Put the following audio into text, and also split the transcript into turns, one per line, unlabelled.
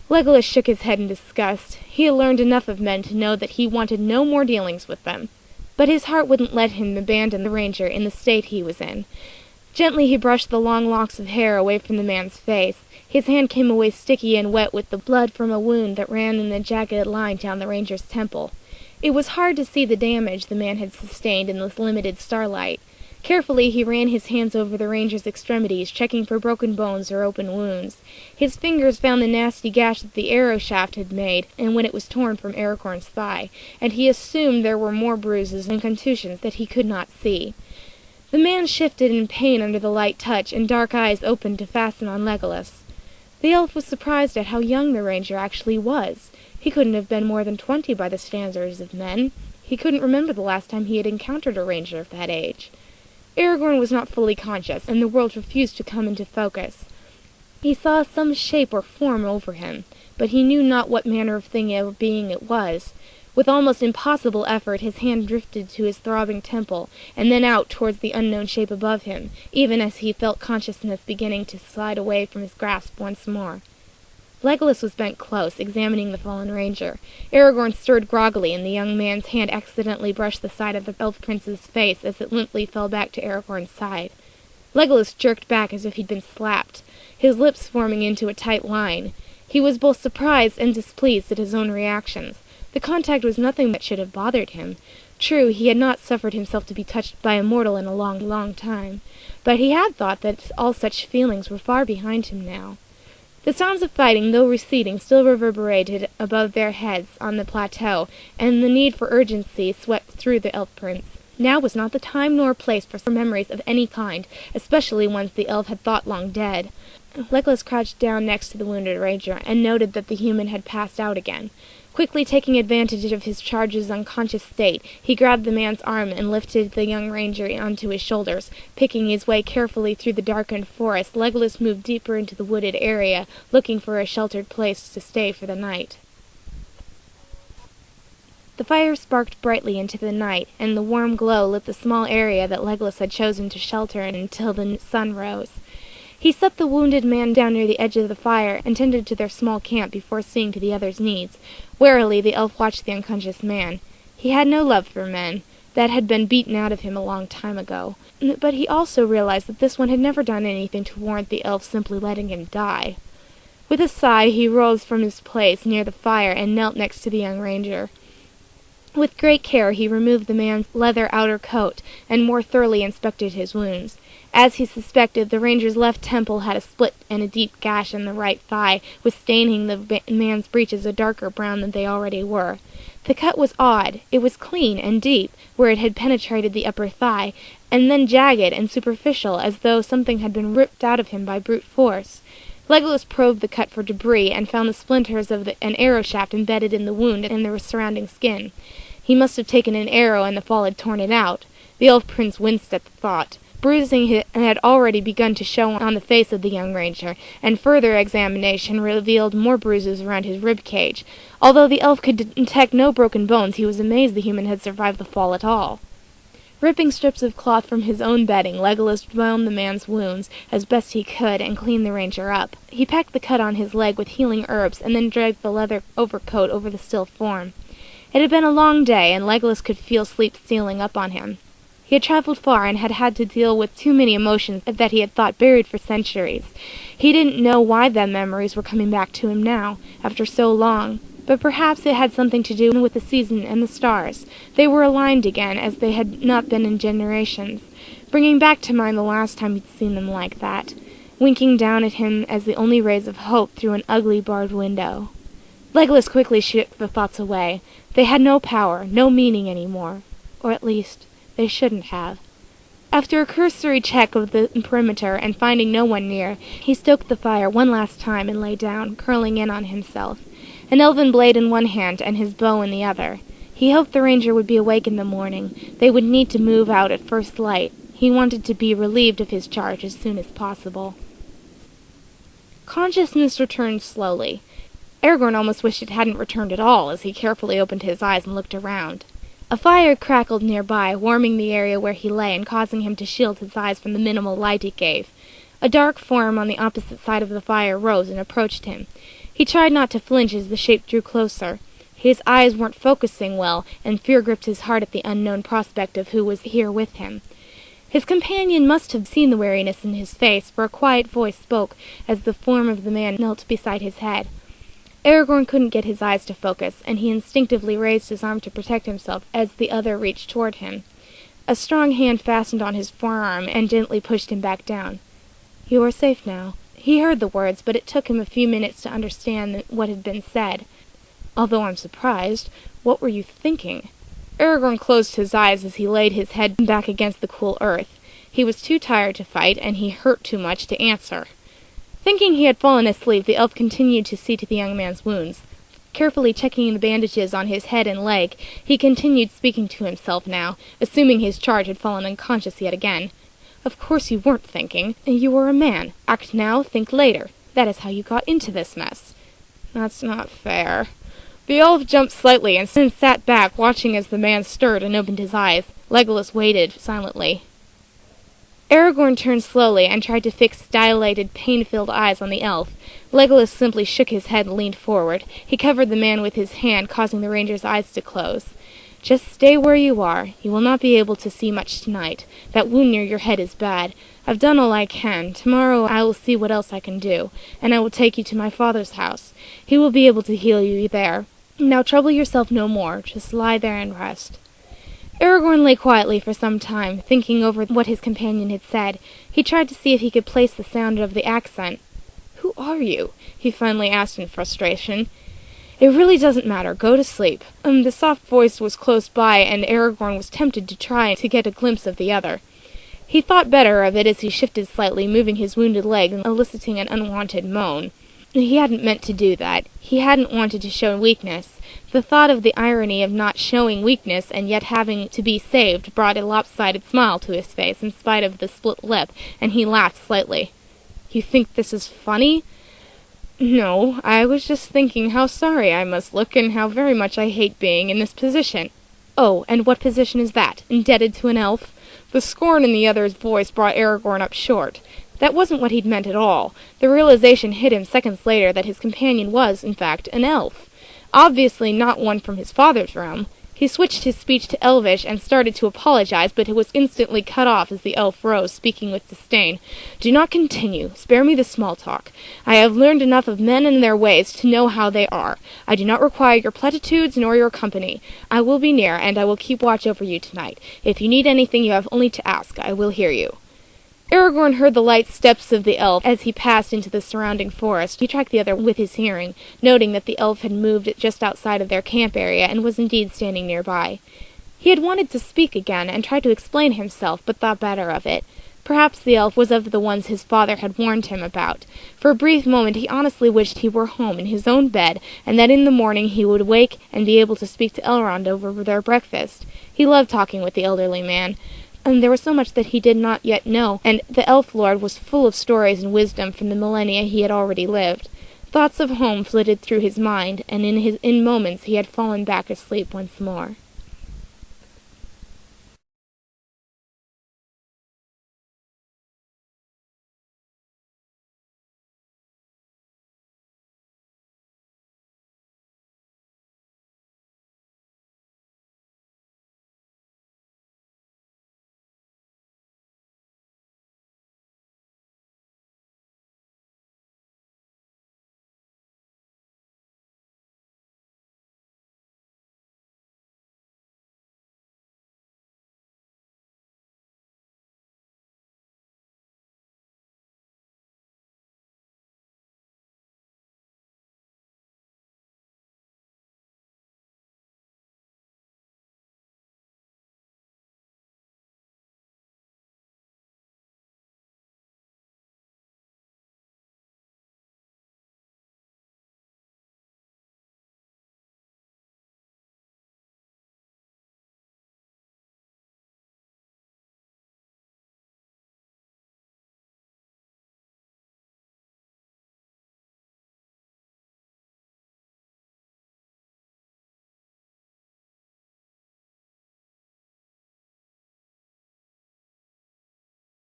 Legolas shook his head in disgust. He had learned enough of men to know that he wanted no more dealings with them. But his heart wouldn't let him abandon the ranger in the state he was in. Gently he brushed the long locks of hair away from the man's face. His hand came away sticky and wet with the blood from a wound that ran in a jagged line down the ranger's temple. It was hard to see the damage the man had sustained in this limited starlight. Carefully he ran his hands over the ranger's extremities, checking for broken bones or open wounds. His fingers found the nasty gash that the arrow shaft had made, and when it was torn from Aragorn's thigh, and he assumed there were more bruises and contusions that he could not see. The man shifted in pain under the light touch, and dark eyes opened to fasten on Legolas. The elf was surprised at how young the ranger actually was. He couldn't have been more than 20 by the standards of men. He couldn't remember the last time he had encountered a ranger of that age. Aragorn was not fully conscious, and the world refused to come into focus. He saw some shape or form over him, but he knew not what manner of thing or being it was. With almost impossible effort his hand drifted to his throbbing temple, and then out towards the unknown shape above him, even as he felt consciousness beginning to slide away from his grasp once more. Legolas was bent close, examining the fallen ranger. Aragorn stirred groggily, and the young man's hand accidentally brushed the side of the elf prince's face as it limply fell back to Aragorn's side. Legolas jerked back as if he'd been slapped, his lips forming into a tight line. He was both surprised and displeased at his own reactions. The contact was nothing that should have bothered him. True, he had not suffered himself to be touched by a mortal in a long, long time, but he had thought that all such feelings were far behind him now. The sounds of fighting, though receding, still reverberated above their heads on the plateau, and the need for urgency swept through the elf prince. Now was not the time nor place for memories of any kind, especially ones the elf had thought long dead. Legolas crouched down next to the wounded ranger, and noted that the human had passed out again. Quickly taking advantage of his charge's unconscious state, he grabbed the man's arm and lifted the young ranger onto his shoulders. Picking his way carefully through the darkened forest, Legolas moved deeper into the wooded area, looking for a sheltered place to stay for the night. The fire sparked brightly into the night, and the warm glow lit the small area that Legolas had chosen to shelter in until the sun rose. He set the wounded man down near the edge of the fire and tended to their small camp before seeing to the other's needs. Warily the elf watched the unconscious man. He had no love for men. That had been beaten out of him a long time ago. But he also realized that this one had never done anything to warrant the elf simply letting him die. With a sigh he rose from his place near the fire and knelt next to the young ranger. With great care he removed the man's leather outer coat, and more thoroughly inspected his wounds. As he suspected, the ranger's left temple had a split and a deep gash in the right thigh, with staining the man's breeches a darker brown than they already were. The cut was odd. It was clean and deep, where it had penetrated the upper thigh, and then jagged and superficial, as though something had been ripped out of him by brute force. Legolas probed the cut for debris, and found the splinters of an arrow shaft embedded in the wound and the surrounding skin. He must have taken an arrow, and the fall had torn it out. The elf prince winced at the thought. Bruising had already begun to show on the face of the young ranger, and further examination revealed more bruises around his rib cage. Although the elf could detect no broken bones, he was amazed the human had survived the fall at all. Ripping strips of cloth from his own bedding, Legolas bound the man's wounds as best he could and cleaned the ranger up. He packed the cut on his leg with healing herbs, and then dragged the leather overcoat over the still form. It had been a long day, and Legolas could feel sleep stealing up on him. He had traveled far and had had to deal with too many emotions that he had thought buried for centuries. He didn't know why the memories were coming back to him now, after so long, but perhaps it had something to do with the season and the stars. They were aligned again, as they had not been in generations, bringing back to mind the last time he'd seen them like that, winking down at him as the only rays of hope through an ugly barred window. Legolas quickly shook the thoughts away. They had no power, no meaning any more. Or at least, they shouldn't have. After a cursory check of the perimeter and finding no one near, he stoked the fire one last time and lay down, curling in on himself, an elven blade in one hand and his bow in the other. He hoped the ranger would be awake in the morning. They would need to move out at first light. He wanted to be relieved of his charge as soon as possible. Consciousness returned slowly. Aragorn almost wished it hadn't returned at all, as he carefully opened his eyes and looked around. A fire crackled nearby, warming the area where he lay and causing him to shield his eyes from the minimal light it gave. A dark form on the opposite side of the fire rose and approached him. He tried not to flinch as the shape drew closer. His eyes weren't focusing well, and fear gripped his heart at the unknown prospect of who was here with him. His companion must have seen the weariness in his face, for a quiet voice spoke as the form of the man knelt beside his head. Aragorn couldn't get his eyes to focus, and he instinctively raised his arm to protect himself as the other reached toward him. A strong hand fastened on his forearm and gently pushed him back down. "You are safe now." He heard the words, but it took him a few minutes to understand what had been said. "Although I'm surprised, what were you thinking?" Aragorn closed his eyes as he laid his head back against the cool earth. He was too tired to fight, and he hurt too much to answer. Thinking he had fallen asleep, the elf continued to see to the young man's wounds. Carefully checking the bandages on his head and leg, he continued speaking to himself now, assuming his charge had fallen unconscious yet again. "Of course you weren't thinking. You were a man. Act now, think later. That is how you got into this mess." "That's not fair." The elf jumped slightly and then sat back, watching as the man stirred and opened his eyes. Legolas waited silently. Aragorn turned slowly and tried to fix dilated, pain-filled eyes on the elf. Legolas simply shook his head and leaned forward. He covered the man with his hand, causing the ranger's eyes to close. "Just stay where you are. You will not be able to see much tonight. That wound near your head is bad. I've done all I can. Tomorrow I will see what else I can do, and I will take you to my father's house. He will be able to heal you there. Now trouble yourself no more. Just lie there and rest." Aragorn lay quietly for some time, thinking over what his companion had said. He tried to see if he could place the sound of the accent. "Who are you?" he finally asked in frustration. "It really doesn't matter. Go to sleep." The soft voice was close by, and Aragorn was tempted to try to get a glimpse of the other. He thought better of it as he shifted slightly, moving his wounded leg and eliciting an unwanted moan. He hadn't meant to do that. He hadn't wanted to show weakness. The thought of the irony of not showing weakness and yet having to be saved brought a lopsided smile to his face in spite of the split lip, and he laughed slightly. "You think this is funny?" "No, I was just thinking how sorry I must look and how very much I hate being in this position." "Oh, and what position is that? Indebted to an elf?" The scorn in the other's voice brought Aragorn up short. That wasn't what he'd meant at all. The realization hit him seconds later that his companion was, in fact, an elf. Obviously not one from his father's realm. He switched his speech to Elvish and started to apologize, but it was instantly cut off as the elf rose, speaking with disdain. "Do not continue. Spare me the small talk. I have learned enough of men and their ways to know how they are. I do not require your platitudes nor your company. I will be near, and I will keep watch over you tonight. If you need anything, you have only to ask. I will hear you." Aragorn heard the light steps of the elf as he passed into the surrounding forest. He tracked the other with his hearing, noting that the elf had moved just outside of their camp area and was indeed standing nearby. He had wanted to speak again and try to explain himself, but thought better of it. Perhaps the elf was of the ones his father had warned him about. For a brief moment he honestly wished he were home in his own bed, and that in the morning he would wake and be able to speak to Elrond over their breakfast. He loved talking with the elderly man. And there was so much that he did not yet know, and the elf lord was full of stories and wisdom from the millennia he had already lived. Thoughts of home flitted through his mind, and in moments he had fallen back asleep once more.